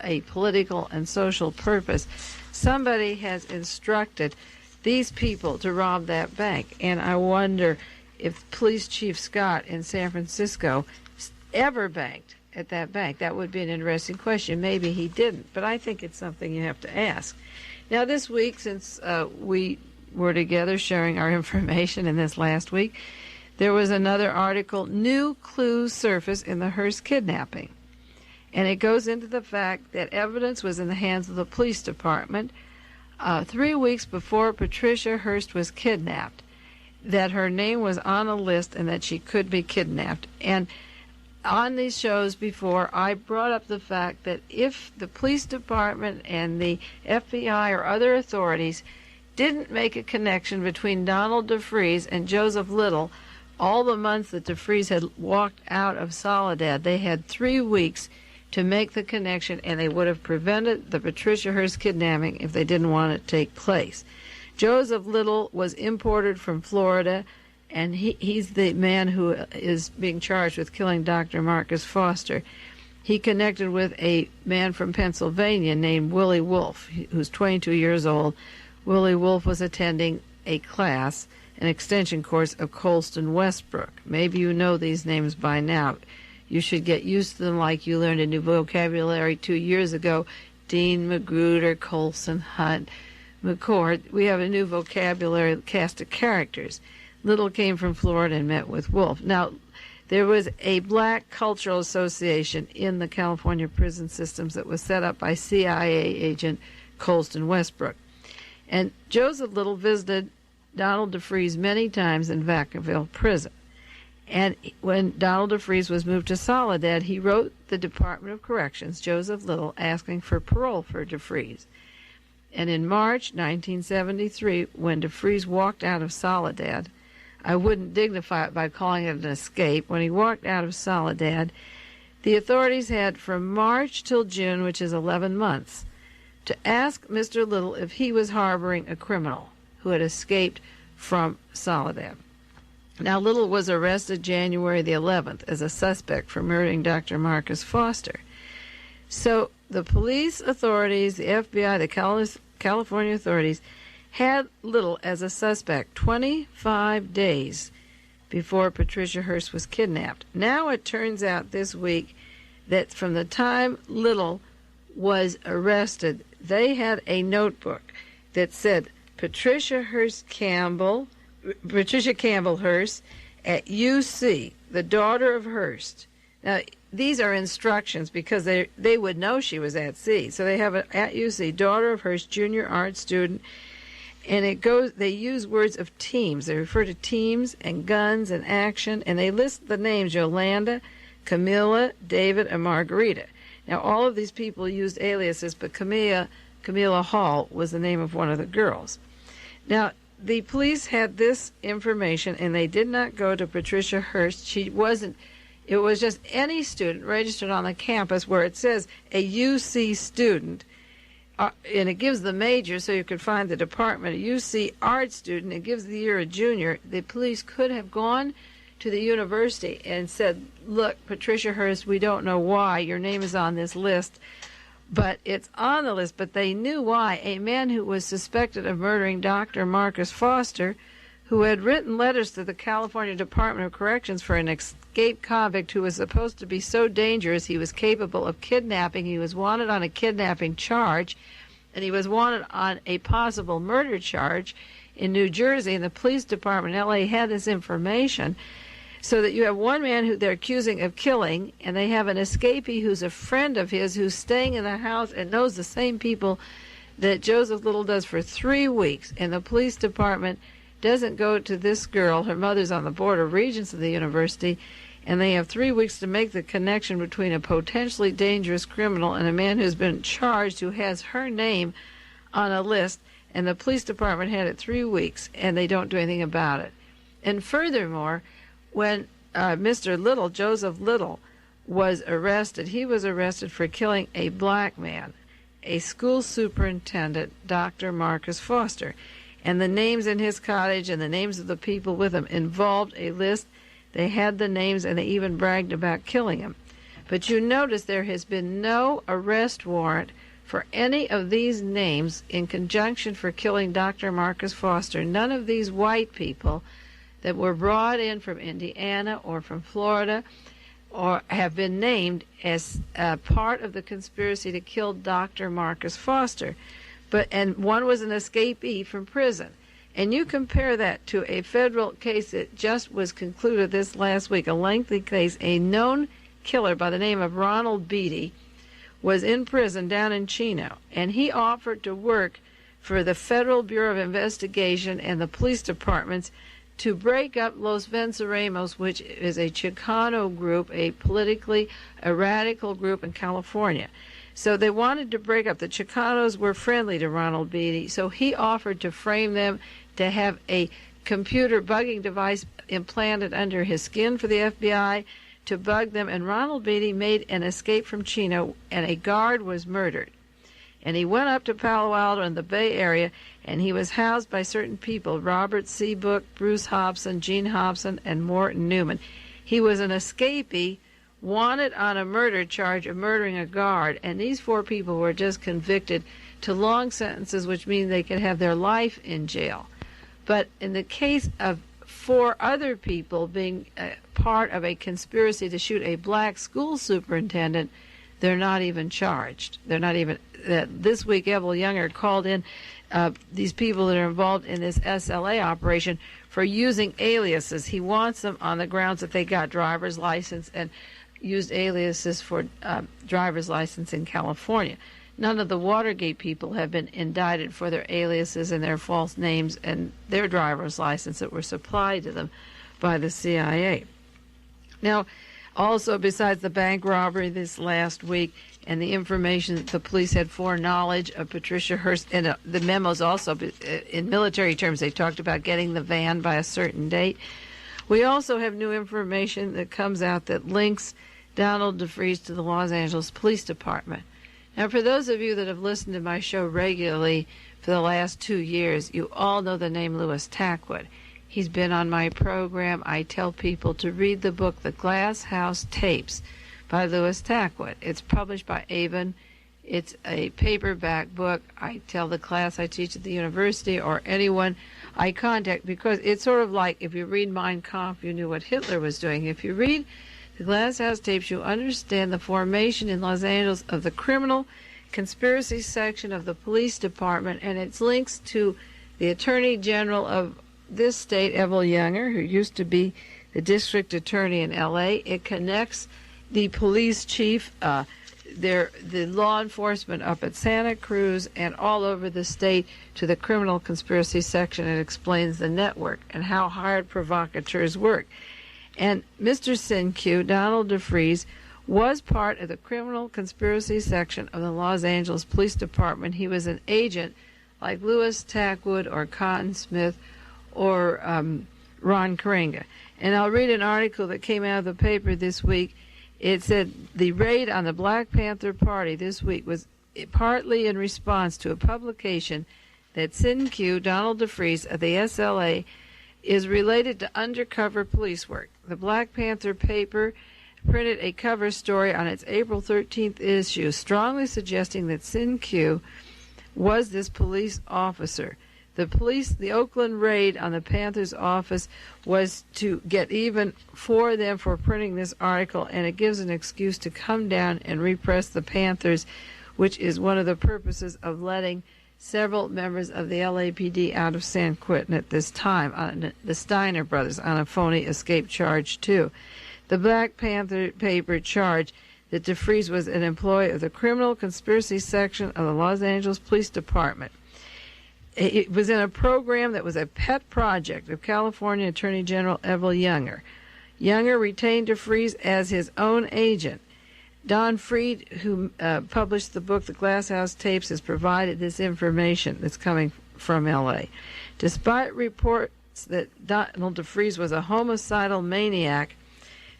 a political and social purpose. Somebody has instructed these people to rob that bank, and I wonder if Police Chief Scott in San Francisco ever banked at that bank. That would be an interesting question. Maybe he didn't, but I think it's something you have to ask. Now, this week, since we were together sharing our information in this last week, there was another article, New Clues Surface in the Hearst Kidnapping. And it goes into the fact that evidence was in the hands of the police department 3 weeks before Patricia Hearst was kidnapped, that her name was on a list and that she could be kidnapped. And on these shows before, I brought up the fact that if the police department and the FBI or other authorities didn't make a connection between Donald DeFreeze and Joseph Little, all the months that DeFreeze had walked out of Soledad, they had 3 weeks to make the connection, and they would have prevented the Patricia Hearst kidnapping if they didn't want it to take place. Joseph Little was imported from Florida, and he's the man who is being charged with killing Dr. Marcus Foster. He connected with a man from Pennsylvania named Willie Wolfe, who's 22 years old. Willie Wolfe was attending a class, an extension course of Colston Westbrook. Maybe you know these names by now. You should get used to them like you learned a new vocabulary 2 years ago. Dean, Magruder, Colson, Hunt, McCord. We have a new vocabulary cast of characters. Little came from Florida and met with Wolfe. Now, there was a Black Cultural Association in the California prison systems that was set up by CIA agent Colston Westbrook. And Joseph Little visited Donald DeFreeze many times in Vacaville prison. And when Donald DeFreeze was moved to Soledad, he wrote the Department of Corrections, Joseph Little, asking for parole for DeFreeze. And in March 1973, when DeFreeze walked out of Soledad, I wouldn't dignify it by calling it an escape. When he walked out of Soledad, the authorities had from March till June, which is 11 months, to ask Mr. Little if he was harboring a criminal who had escaped from Soledad. Now, Little was arrested January the 11th as a suspect for murdering Dr. Marcus Foster. So the police authorities, the FBI, the California authorities, had Little as a suspect 25 days before Patricia Hearst was kidnapped. Now it turns out this week that from the time Little was arrested, they had a notebook that said Patricia Campbell Hearst at UC, the daughter of Hearst. Now, these are instructions because they would know she was at sea. So they have at UC, daughter of Hearst, junior art student. And they use words of teams. They refer to teams and guns and action, and they list the names Yolanda, Camilla, David, and Margarita. Now, all of these people used aliases, but Camilla Hall was the name of one of the girls. Now, the police had this information, and they did not go to Patricia Hearst. It was just any student registered on the campus where it says a UC student, and it gives the major so you could find the department. A UC art student, it gives the year a junior. The police could have gone to the university and said, look, Patricia Hearst, we don't know why your name is on this list, but it's on the list. But they knew why. A man who was suspected of murdering Dr. Marcus Foster, who had written letters to the California Department of Corrections for an escaped convict who was supposed to be so dangerous he was capable of kidnapping. He was wanted on a kidnapping charge, and he was wanted on a possible murder charge in New Jersey, and the police department in L.A. had this information. So that you have one man who they're accusing of killing, and they have an escapee who's a friend of his who's staying in the house and knows the same people that Joseph Little does for 3 weeks, and the police department doesn't go to this girl. Her mother's on the board of regents of the university, and they have 3 weeks to make the connection between a potentially dangerous criminal and a man who's been charged who has her name on a list, and the police department had it 3 weeks, and they don't do anything about it. And furthermore, when Mr. Little, Joseph Little, was arrested, he was arrested for killing a black man, a school superintendent, Dr. Marcus Foster. And the names in his cottage and the names of the people with him involved a list. They had the names, and they even bragged about killing him. But you notice there has been no arrest warrant for any of these names in conjunction for killing Dr. Marcus Foster. None of these white people that were brought in from Indiana or from Florida or have been named as part of the conspiracy to kill Dr. Marcus Foster. And one was an escapee from prison. And you compare that to a federal case that just was concluded this last week, a lengthy case. A known killer by the name of Ronald Beatty was in prison down in Chino, and he offered to work for the Federal Bureau of Investigation and the police departments to break up Los Venceremos, which is a Chicano group, a politically radical group in California. So they wanted to break up. The Chicanos were friendly to Ronald Beatty, so he offered to frame them, to have a computer bugging device implanted under his skin for the FBI to bug them. And Ronald Beatty made an escape from Chino, and a guard was murdered. And he went up to Palo Alto in the Bay Area, and he was housed by certain people, Robert Seabook, Bruce Hobson, Gene Hobson, and Morton Newman. He was an escapee, wanted on a murder charge of murdering a guard, and these 4 people were just convicted to long sentences, which mean they could have their life in jail. But in the case of 4 other people being part of a conspiracy to shoot a black school superintendent, they're not even charged. They're not even. This week, Evel Younger called in these people that are involved in this SLA operation for using aliases. He wants them on the grounds that they got driver's license and used aliases for driver's license in California. None of the Watergate people have been indicted for their aliases and their false names and their driver's license that were supplied to them by the CIA. Now, also, besides the bank robbery this last week and the information that the police had foreknowledge of Patricia Hearst, and the memos also, in military terms, they talked about getting the van by a certain date. We also have new information that comes out that links Donald DeFreeze to the Los Angeles Police Department. Now, for those of you that have listened to my show regularly for the last 2 years, you all know the name Louis Tackwood. He's been on my program. I tell people to read the book, The Glass House Tapes, by Louis Tackwood. It's published by Avon. It's a paperback book. I tell the class I teach at the university or anyone I contact, because it's sort of like if you read Mein Kampf, you knew what Hitler was doing. If you read The Glass House Tapes, you understand the formation in Los Angeles of the criminal conspiracy section of the police department, and its links to the Attorney General of this state, Evel Younger, who used to be the district attorney in L.A. It connects the police chief, the law enforcement up at Santa Cruz and all over the state to the criminal conspiracy section. It explains the network and how hired provocateurs work. And Mr. Sin-Q, Donald DeFreeze, was part of the criminal conspiracy section of the Los Angeles Police Department. He was an agent like Louis Tackwood or Cotton Smith or Ron Karenga. And I'll read an article that came out of the paper this week. It said the raid on the Black Panther Party this week was partly in response to a publication that Sin-Q, Donald DeFreeze of the SLA, is related to undercover police work. The Black Panther paper printed a cover story on its April 13th issue, strongly suggesting that Sin-Q was this police officer. The Oakland raid on the Panthers office was to get even for them for printing this article, and it gives an excuse to come down and repress the Panthers, which is one of the purposes of letting several members of the LAPD out of San Quentin at this time, the Steiner brothers, on a phony escape charge too. The Black Panther paper charged that DeFreeze was an employee of the criminal conspiracy section of the Los Angeles Police Department. It was in a program that was a pet project of California Attorney General Evel Younger. Younger retained DeFreeze as his own agent. Don Freed, who published the book The Glass House Tapes, has provided this information that's coming from L.A. Despite reports that Donald DeFreeze was a homicidal maniac,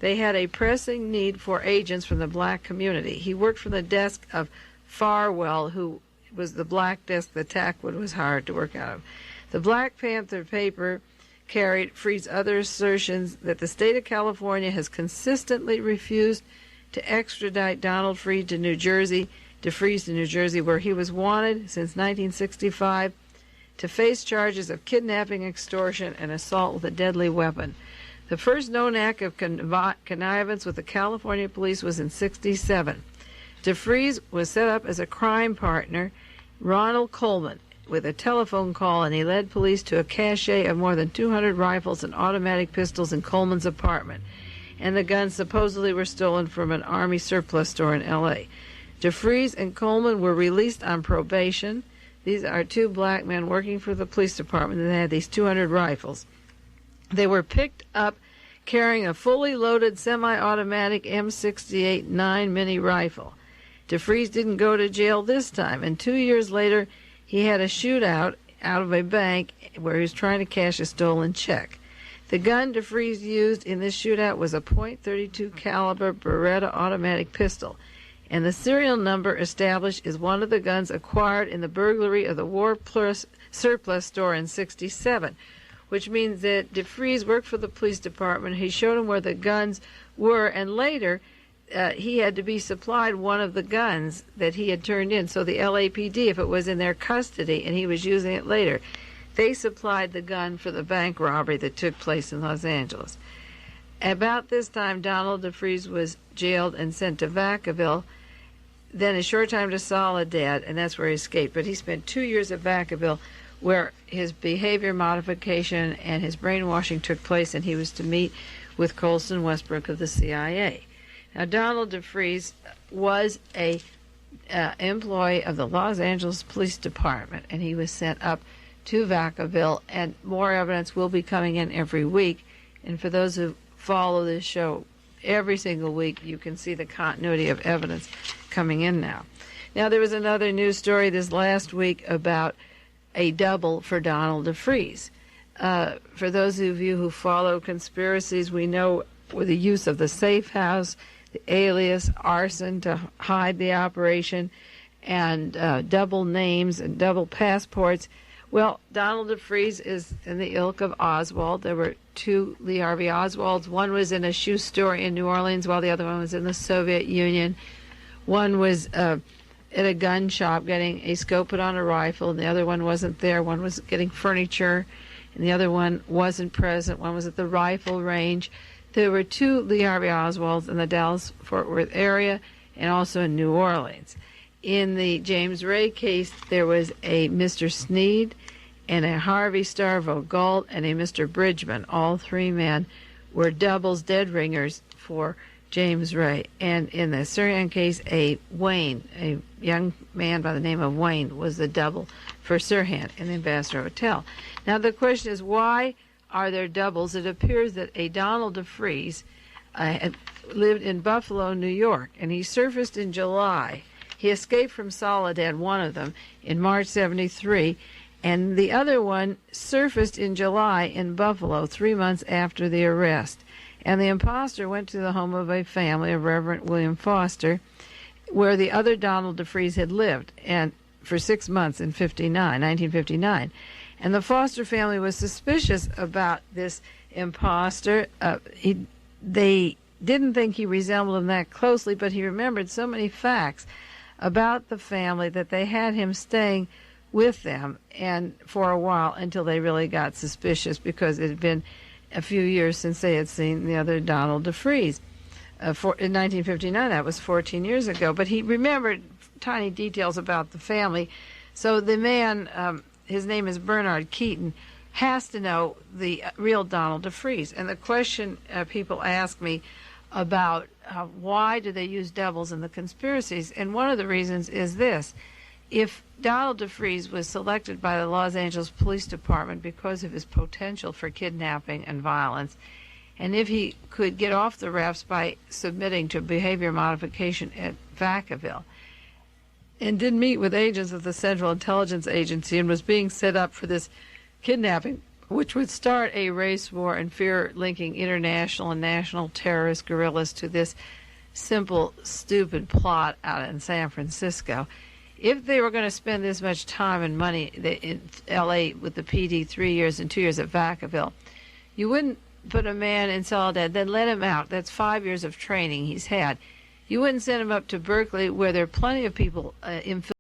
they had a pressing need for agents from the black community. He worked from the desk of Farwell, who was the black desk that Tackwood was hired to work out of. The Black Panther paper carried Freed's other assertions that the state of California has consistently refused to extradite Donald Freed to New Jersey, DeFreeze to New Jersey, where he was wanted since 1965 to face charges of kidnapping, extortion, and assault with a deadly weapon. The first known act of connivance with the California police was in '67. DeFreeze was set up as a crime partner, Ronald Coleman, with a telephone call, and he led police to a cache of more than 200 rifles and automatic pistols in Coleman's apartment. And the guns supposedly were stolen from an Army surplus store in L.A. DeFreeze and Coleman were released on probation. These are two black men working for the police department that had these 200 rifles. They were picked up carrying a fully loaded semi-automatic M68 9 mini rifle. DeFreeze didn't go to jail this time, and 2 years later he had a shootout out of a bank where he was trying to cash a stolen check. The gun DeFreeze used in this shootout was a .32 caliber Beretta automatic pistol, and the serial number established is one of the guns acquired in the burglary of the War Plus surplus store in '67, which means that DeFreeze worked for the police department. He showed him where the guns were, and later he had to be supplied one of the guns that he had turned in. So the LAPD, if it was in their custody and he was using it later, they supplied the gun for the bank robbery that took place in Los Angeles. About this time, Donald DeFreeze was jailed and sent to Vacaville, then a short time to Soledad, and that's where he escaped. But he spent 2 years at Vacaville, where his behavior modification and his brainwashing took place, and he was to meet with Colson Westbrook of the CIA. Now, Donald DeFreeze was a employee of the Los Angeles Police Department, and he was sent up to Vacaville, and more evidence will be coming in every week. And for those who follow this show every single week, you can see the continuity of evidence coming in now. Now, there was another news story this last week about a double for Donald DeFreeze. For those of you who follow conspiracies, we know with the use of the safe house, the alias, arson to hide the operation, and double names and double passports. Well, Donald DeFreeze is in the ilk of Oswald. There were two Lee Harvey Oswalds. One was in a shoe store in New Orleans, while the other one was in the Soviet Union. One was at a gun shop getting a scope put on a rifle, and the other one wasn't there. One was getting furniture, and the other one wasn't present. One was at the rifle range. There were two Lee Harvey Oswalds in the Dallas-Fort Worth area and also in New Orleans. In the James Ray case, there was a Mr. Sneed and a Harvey Starvo Galt and a Mr. Bridgman. All three men were doubles, dead ringers for James Ray. And in the Sirhan case, a Wayne, a young man by the name of Wayne, was the double for Sirhan in the Ambassador Hotel. Now the question is, why are there doubles? It appears that a Donald DeFreeze had lived in Buffalo, New York, and he surfaced in July. He escaped from Soledad, one of them, in March '73, and the other one surfaced in July in Buffalo 3 months after the arrest. And the imposter went to the home of a family of Reverend William Foster, where the other Donald DeFreeze had lived, and for 6 months in 1959. And the Foster family was suspicious about this imposter. They didn't think he resembled him that closely, but he remembered so many facts about the family that they had him staying with them and for a while until they really got suspicious, because it had been a few years since they had seen the other Donald DeFreeze. In 1959, that was 14 years ago, but he remembered tiny details about the family. So the man, his name is Bernard Keaton, has to know the real Donald DeFreeze. And the question people ask me about why do they use doubles in the conspiracies, and one of the reasons is this: if Donald DeFreeze was selected by the Los Angeles Police Department because of his potential for kidnapping and violence, and if he could get off the refs by submitting to behavior modification at Vacaville, and did meet with agents of the Central Intelligence Agency and was being set up for this kidnapping, which would start a race war and fear linking international and national terrorist guerrillas to this simple, stupid plot out in San Francisco. If they were going to spend this much time and money in L.A. with the PD 3 years and 2 years at Vacaville, you wouldn't put a man in Soledad, then let him out. That's 5 years of training he's had. You wouldn't send them up to Berkeley, where there are plenty of people infiltrated